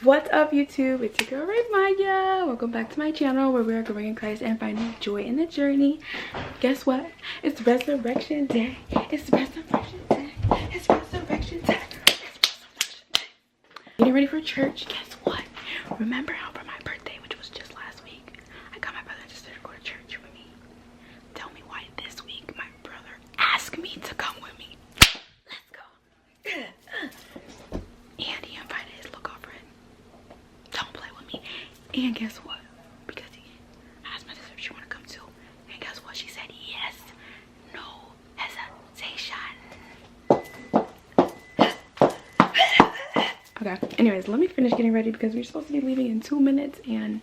What's up, YouTube? It's your girl raymaiah. Welcome back to my channel where we are growing in Christ and finding joy in the journey. Guess what? It's resurrection day. It's resurrection day. It's resurrection day. It's resurrection day. Getting ready for church. Guess what? Remember how for my birthday, which was just last week, I got my brother and sister to go to church with me. Tell me why this week my brother asked me to come with me. Let's go. And he invited his little girlfriend. Don't play with me. And guess what? Because he asked my sister if she want to come too. And guess what? She said yes. No hesitation. Okay. Anyways, let me finish getting ready because we're supposed to be leaving in 2 minutes. And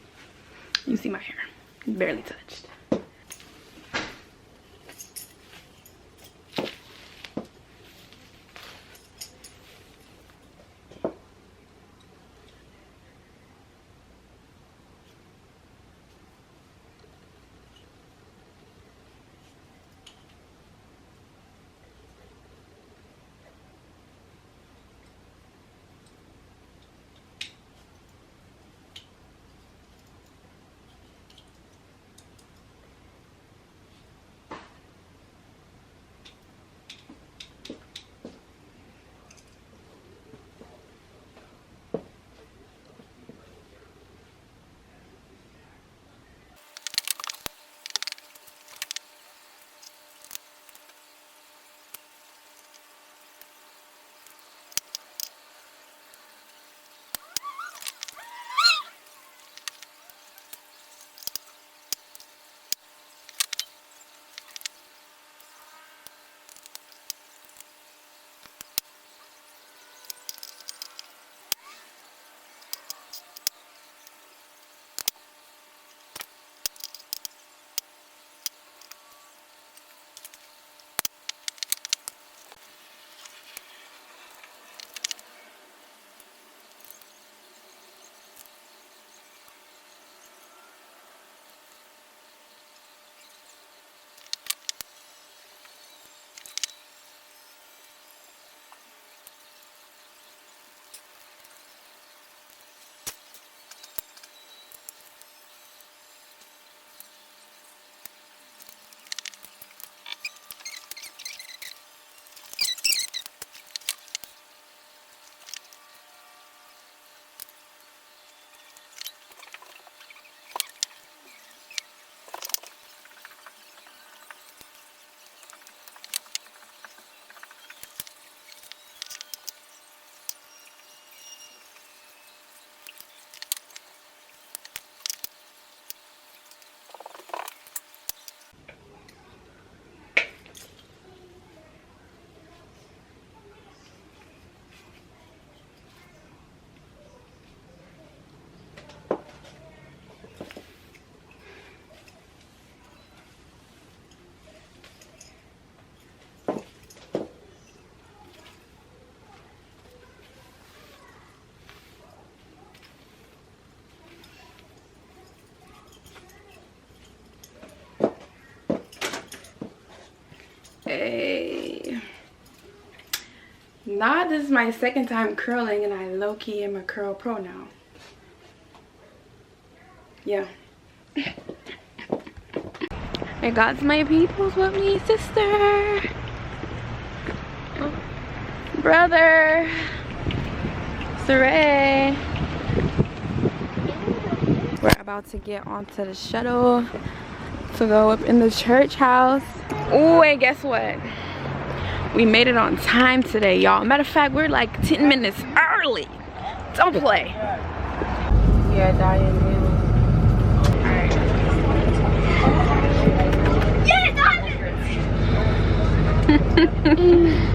you see my hair. Barely touched. Hey. Nah, this is my second time curling and I low-key am a curl pro now. Yeah. I got my peoples with me, sister. Brother. Saray. We're about to get onto the shuttle to go up in the church house. Oh, and guess what? We made it on time today, y'all. Matter of fact, we're like 10 minutes early. Don't play. Yeah, Diane. Yeah, Diane!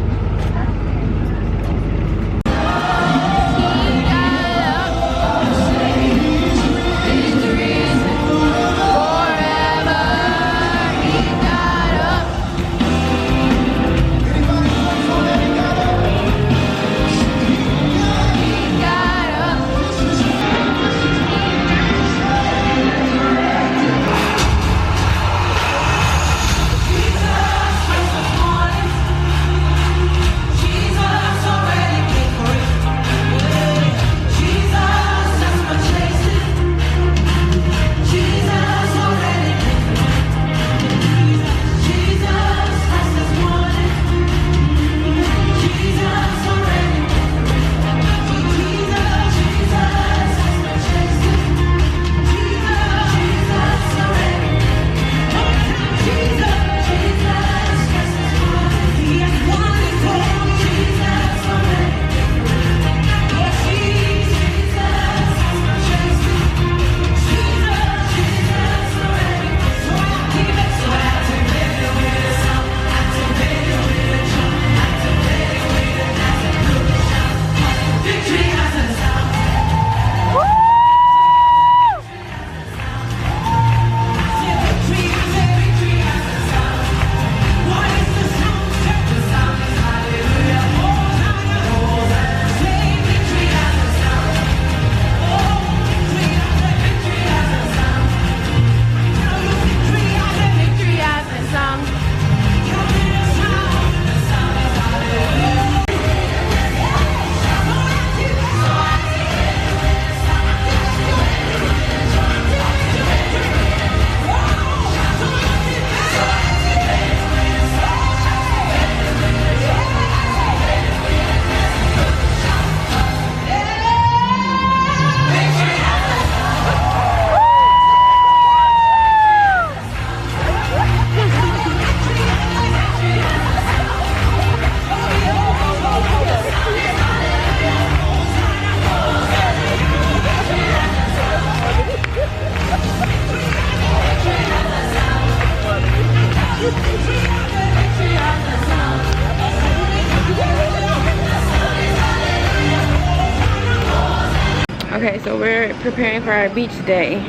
Okay, so we're preparing for our beach day.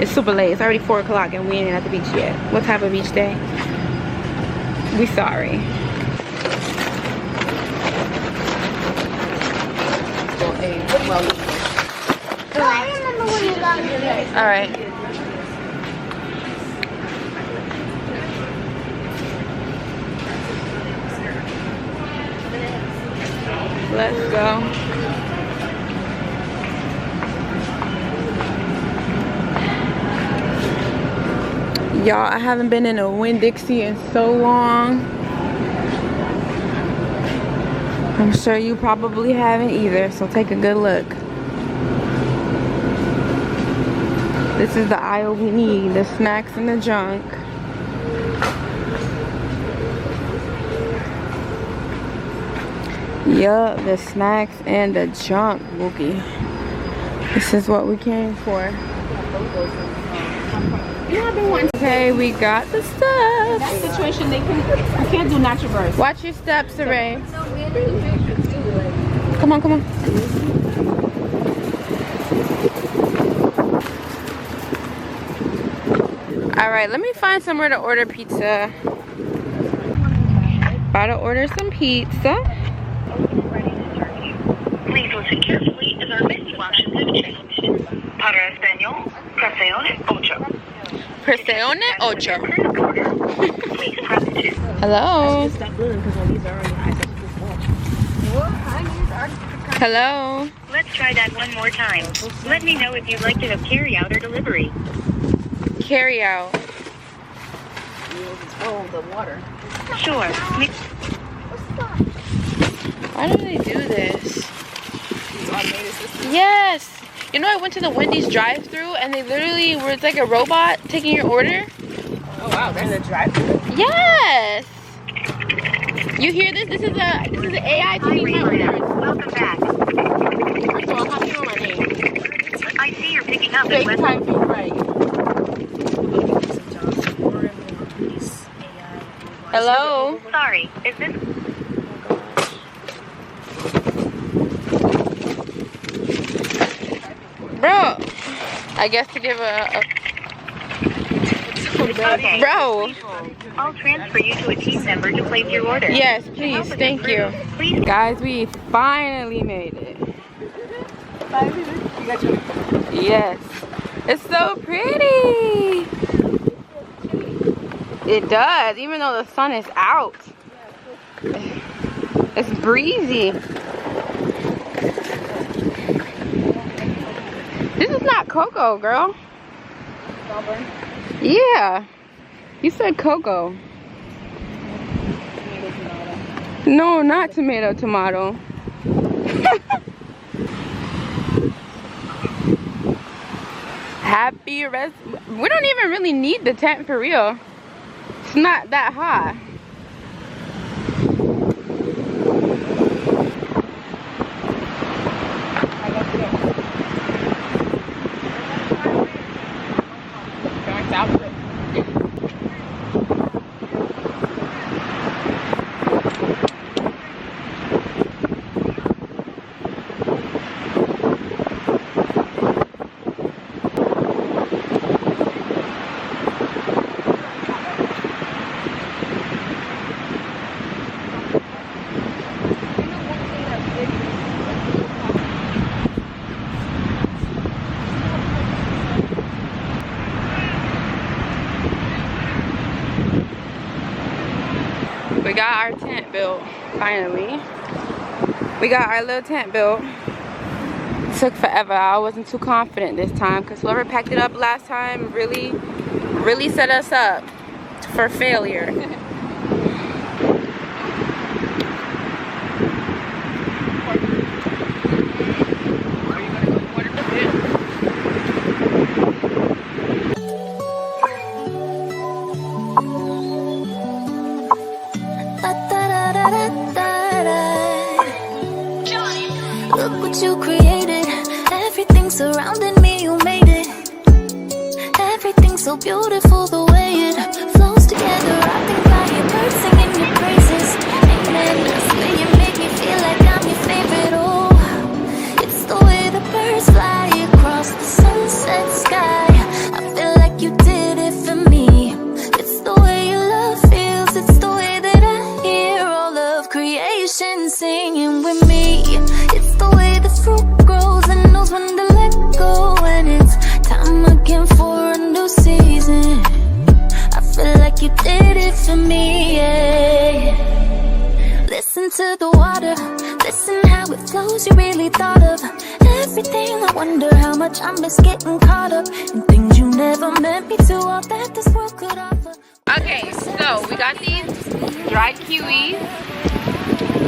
It's super late. It's already 4 o'clock and we ain't at the beach yet. What type of beach day? We sorry. Alright. Let's go. Y'all, I haven't been in a Winn-Dixie in so long. I'm sure you probably haven't either, so take a good look. This is the aisle we need, the snacks and the junk. Yup, the snacks and the junk, Wookie. This is what we came for. Okay, we got the stuff. That situation, you can't do natural birth. Watch your steps, Ray. Come on, come on. Alright, let me find somewhere to order pizza. About to order some pizza. Please listen carefully as our menu options have changed. Para Español, presione ocho. Presione ocho. Please press 2. Hello. Hello. Let's try that one more time. Let me know if you'd like to have carry out or delivery. Carry out. Oh, the water. Sure. Why do they do this? It's automated system. Yes. You know, I went to the Wendy's drive-thru and they literally were, it's like a robot taking your order. Oh wow, there's a drive-thru. Yes. You hear this? This is a AI taking my order. Welcome back. First of all, how do you know my name? I see you're picking up Fake at typing, right? Hello. Sorry, is this... Bro, I guess to give Okay. bro. I'll transfer you to a team member to place your order. Yes, please. Thank you. Please. Guys, we finally made it. You got your... Yes. It's so pretty. It does, even though the sun is out. It's breezy. This is not cocoa, girl. Yeah. You said cocoa. No, not tomato. Happy rest. We don't even really need the tent for real. It's not that hot. We got our tent built, finally. We got our little tent built. It took forever. I wasn't too confident this time because whoever packed it up last time really set us up for failure. Look what you created. Everything surrounding me, you made it. Everything so beautiful, the way it flows together. I think I hear birds singing your praises. Amen. That's the way you make me feel like I'm your favorite. Oh, it's the way the birds fly. clues you really thought of. Everything, I wonder how much I miss getting caught up in things you never meant me to. All that this world could offer. Okay, so we got these dried kiwis,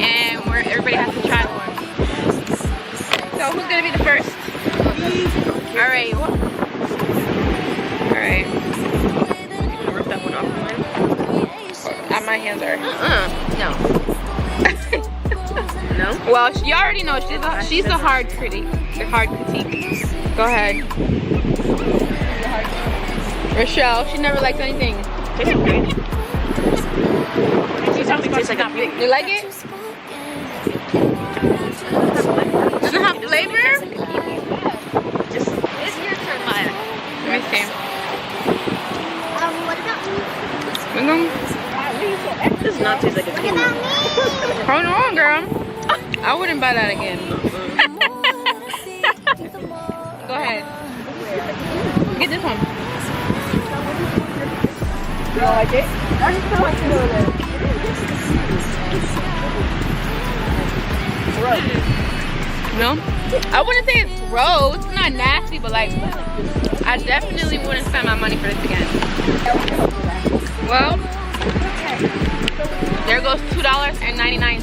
and everybody has to try one. So who's gonna be the first? All right. All right. Rip that one off. My hands are. No. No? Well, you already know she's a hard critic. A hard critique. Go ahead. Rochelle, she never likes anything. You like it? Does it have flavor? It's your turn, Maya. Let me see. What about me? This does not taste like a kiwi. Hold on, girl. I wouldn't buy that again. Go ahead. Get this one. You don't like it? I just feel like you know that. No? I wouldn't say it's gross. It's not nasty, but like, I definitely wouldn't spend my money for this again. Well, there goes $2.99.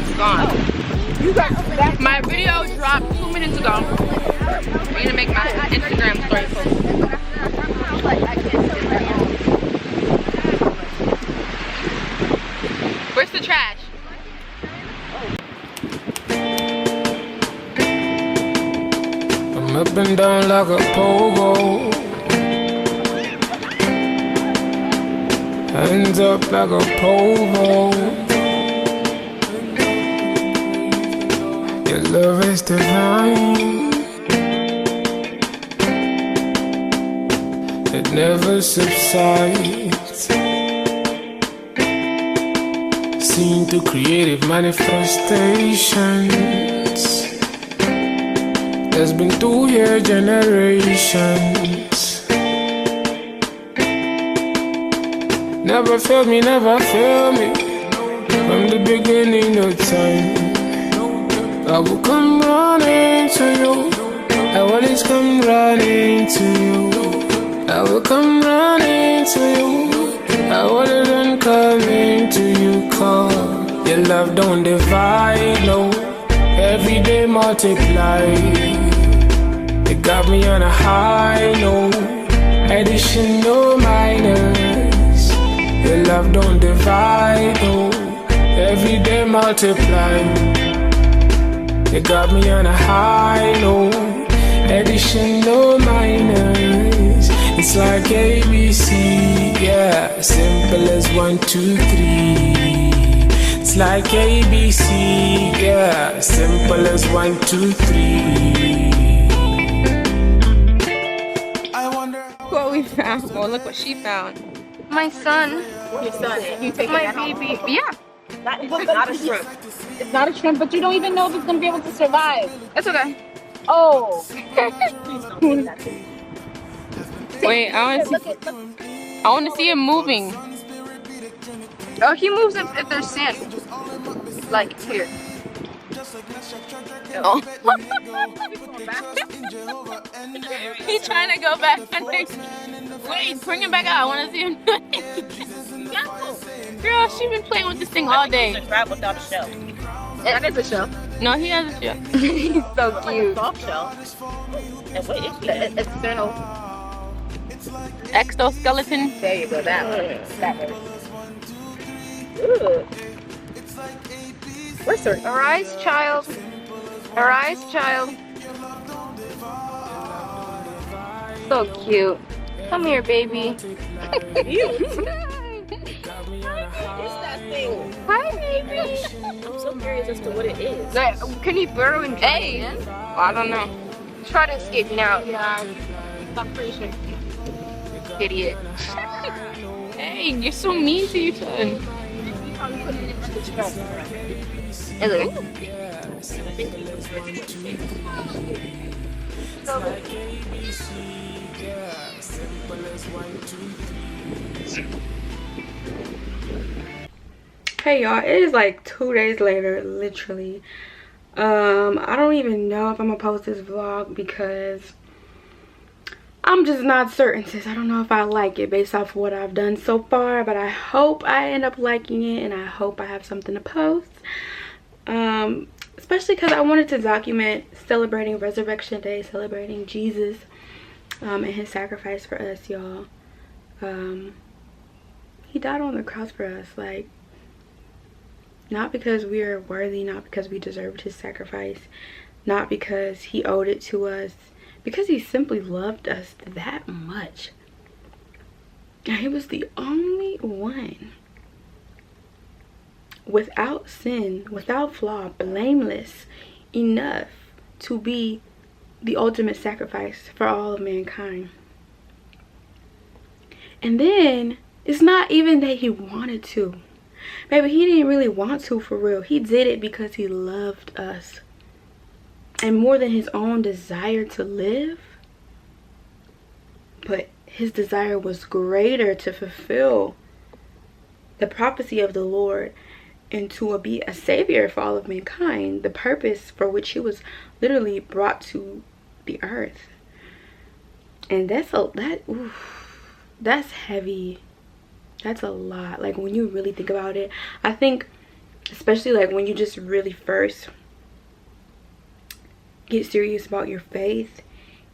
It's gone. My video dropped 2 minutes ago. I'm gonna make my Instagram story post. Where's the trash? I'm up and down like a pogo. Hands up like a pogo. Your love is divine. It never subsides. Seen through creative manifestations. That's been through here generations. Never failed me, never failed me. From the beginning of time, I will come running to you. I always come running to you. I will come running to you. I wanna run coming to you, cause your love don't divide, no. Every day multiply. It got me on a high, no. Addition, no minus. Your love don't divide, no. Every day multiply. It got me on a high, no. Addition, no minus. It's like ABC, yeah. Simple as 1, 2, 3. It's like ABC, yeah. Simple as 1, 2, 3. What we found. Well, look what she found. My son. Your son. You take My it out. baby. Yeah. It's not a shrimp. It's not a shrimp, but you don't even know if it's gonna be able to survive. That's okay. Oh. Wait, I want to see it moving. Oh, he moves if there's sand. Like here. Oh. He's trying to go back. Wait, bring him back out. I want to see him. Girl, she's been playing with this thing all day. It's a crab without a shell. That is a shell. No, he has a shell. He's so cute. Soft shell. And what is it? External. Exoskeleton. There you go. That one. That one. Ooh. Where's her? Arise, child. Arise, child. So cute. Come here, baby. Hi, baby. I'm so curious as to what it is. Can he burrow and jump in? I don't know. Try to escape now. Yeah. I'm pretty sure. Idiot. Hey, you're so mean to your son. Is it? Hey y'all, it is like 2 days later, literally. I don't even know if I'm gonna post this vlog because I'm just not certain, sis. I don't know if I like it based off of what I've done so far, but I hope I end up liking it and I hope I have something to post. Especially because I wanted to document celebrating Resurrection Day, celebrating Jesus and his sacrifice for us, y'all. He died on the cross for us, like, not because we are worthy, not because we deserved his sacrifice, not because he owed it to us, because he simply loved us that much. And he was the only one without sin, without flaw, blameless enough to be the ultimate sacrifice for all of mankind. And then it's not even that he wanted to. Baby, he didn't really want to, for real. He did it because he loved us. And more than his own desire to live, but his desire was greater to fulfill the prophecy of the Lord and to be a savior for all of mankind, the purpose for which he was literally brought to the earth. And that's heavy. That's a lot. Like, when you really think about it, I think, especially like when you just really first get serious about your faith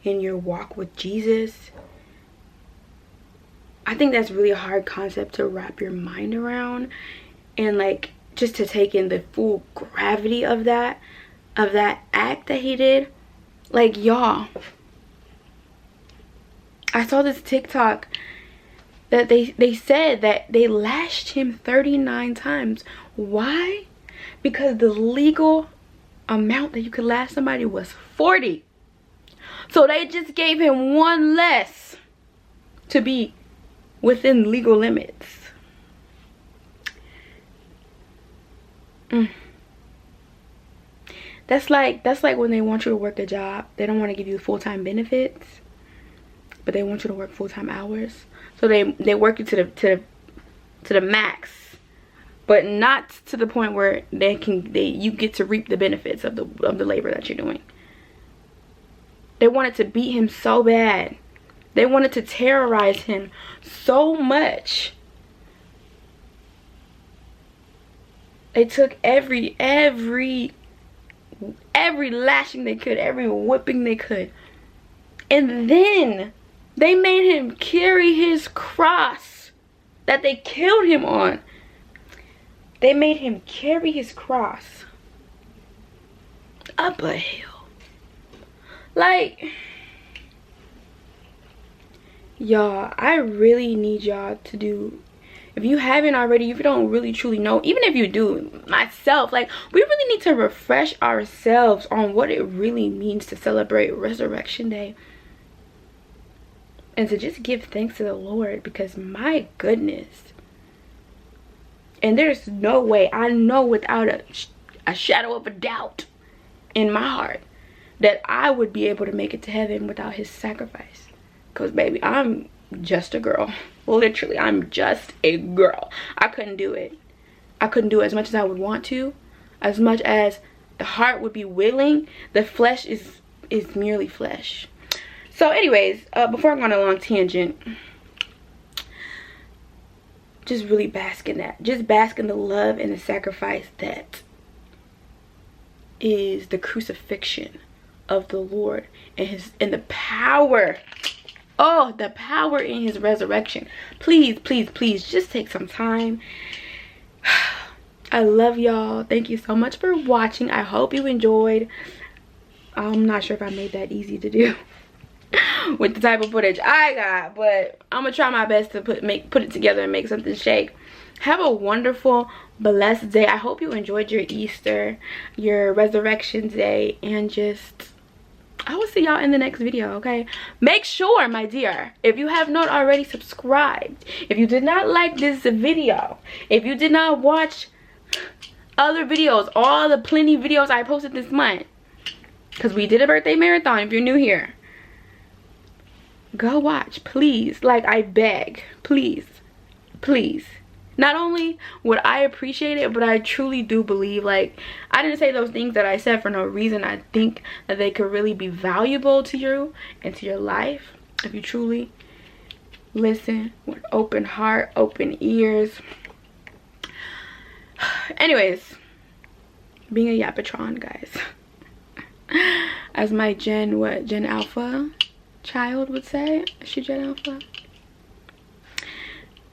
and your walk with Jesus, I think that's really a hard concept to wrap your mind around, and like just to take in the full gravity of that act that he did. Like, y'all, I saw this TikTok that they said that they lashed him 39 times. Why? Because the legal amount that you could lash somebody was 40. So they just gave him one less to be within legal limits. That's like when they want you to work a job. They don't want to give you full-time benefits, but they want you to work full-time hours. So they work you to the max, but not to the point where you get to reap the benefits of the labor that you're doing. They wanted to beat him so bad. They wanted to terrorize him so much. They took every lashing they could, every whipping they could, and then they made him carry his cross that they killed him on. They made him carry his cross up a hill. Like, y'all, I really need y'all to do, if you haven't already, if you don't really truly know, even if you do, myself, like, we really need to refresh ourselves on what it really means to celebrate Resurrection Day. And to just give thanks to the Lord, because my goodness. And there's no way, I know without a shadow of a doubt in my heart, that I would be able to make it to heaven without his sacrifice. Because, baby, I'm just a girl. Literally, I'm just a girl. I couldn't do it. I couldn't do it as much as I would want to. As much as the heart would be willing, the flesh is merely flesh. So anyways, before I go on a long tangent, just really bask in that. Just bask in the love and the sacrifice that is the crucifixion of the Lord and the power. Oh, the power in his resurrection. Please, please, please, just take some time. I love y'all. Thank you so much for watching. I hope you enjoyed. I'm not sure if I made that easy to do with the type of footage I got, but I'm gonna try my best to put it together and make something shake. Have a wonderful, blessed day. I hope you enjoyed your Easter, your Resurrection Day, and just, I will see y'all in the next video, okay? Make sure, my dear, if you have not already subscribed, if you did not like this video, if you did not watch other videos, all the plenty videos I posted this month, because we did a birthday marathon, if you're new here, go watch, please. Like, I beg, please, please. not only would I appreciate it, but I truly do believe, like, I didn't say those things that I said for no reason. I think that they could really be valuable to you and to your life if you truly listen with open heart, open ears. Anyways, being a Yapatron, guys. As my Gen Alpha child would say. Is she Gen Alpha?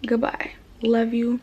Goodbye. Love you.